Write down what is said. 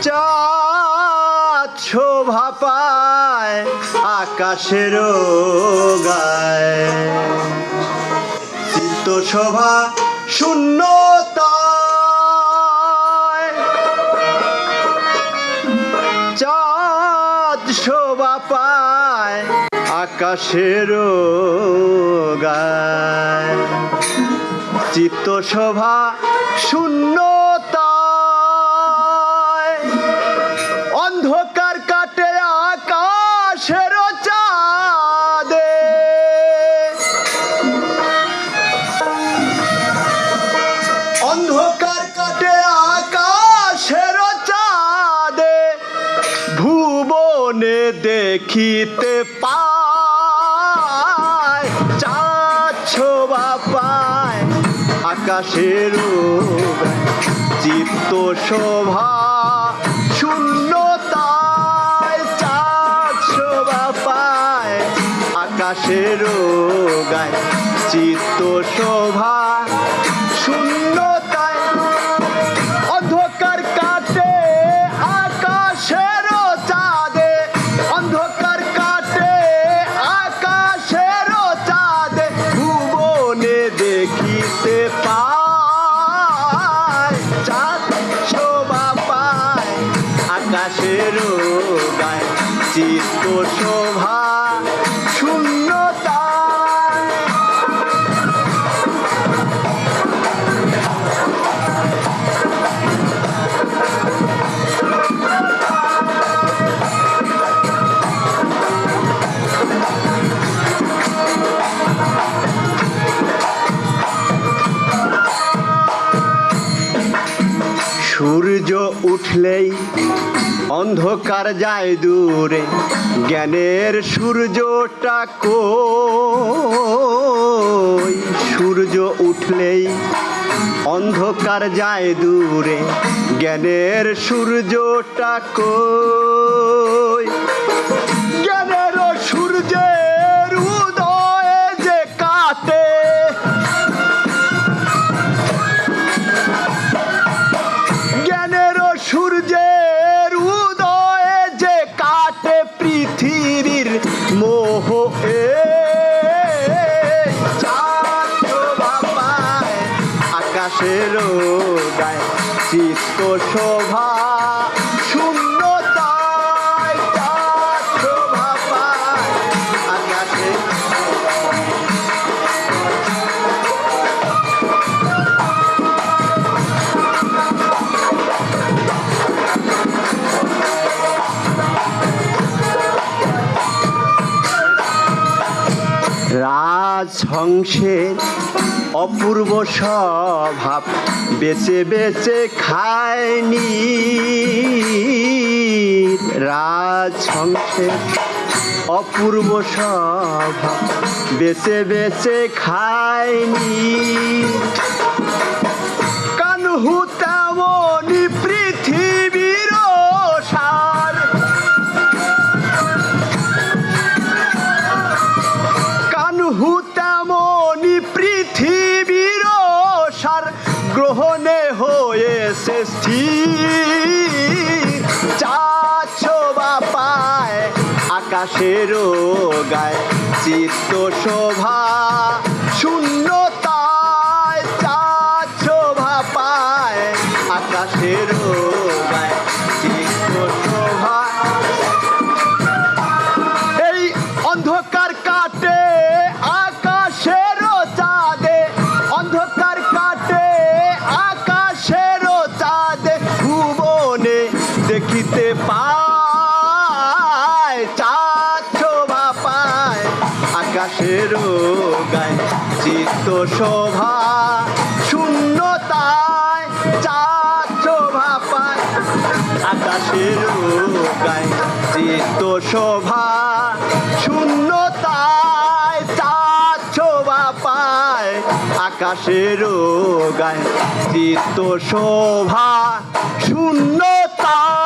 চাঁদ শোভা পায় আকাশের গায়, চিত্ত শোভা শূন্যতায়। চাঁদ শোভা পায় আকাশের গায়, চিত্ত শোভা শূন্যতায়। অন্ধকার কাটে আকাশের চাঁদে, অন্ধকার কাটে আকাশের চাঁদে, ভুবনে দেখিতে পায়। চাঁদ শোভা পায় আকাশের চিত্ত শোভা শূন্যতায়। চাঁদ শোভা পায় আকাশের গায়, চিত্ত শোভা শূন্যতায়। অন্ধকার কাটে আকাশের চাঁদে, অন্ধকার কাটে আকাশের চাঁদে, ভুবনে দেখিতে পায়। চাঁদ শোভা পায় আকাশের গায়, চিত্ত শোভা শূন্যতায়। সূর্য উঠলেই অন্ধকার যায় দূরে, জ্ঞানের সূর্যটা কই। সূর্য উঠলেই অন্ধকার যায় দূরে, জ্ঞানের সূর্যটা কই। জ্ঞানের সূর্যের উদয়ে যে কাটে, জ্ঞানের সূর্যের উদয়ে যে কাটে পৃথিবীর মোহ। চাঁদ শোভা পায় আকাশের গায়, চিত্ত শোভা শূন্যতায়। চাঁদ শোভা পায় আকাশের রাজহংসের অপূর্ব স্বভাব, বেচে বেচে খায়নি। রাজহংসের অপূর্ব স্বভাব, বেচে বেচে খায়নি। কানহু তেমনি পৃথিবীর সার, কানহু তেমনি পৃথিবীর সার, গ্রহণে হয়েছে স্থির। চাঁদ শোভা পায় আকাশের গায়, চিত্ত শোভা শূন্যতায়। চাঁদ শোভা পায় আকাশের গায়, চিত্ত শোভা। এই অন্ধকার কাটে আকাশের চাঁদে, অন্ধকার কাটে আকাশের চাঁদে, ভুবনে দেখিতে পায়। চাঁদ শোভা পায় আকাশের গায়, চিত্ত শোভা শূন্যতায়। চাঁদ শোভা পায় আকাশের গায়, চিত্ত শোভা শূন্যতায়। চাঁদ শোভা পায় আকাশের গায়, চিত্ত শোভা শূন্যতায়।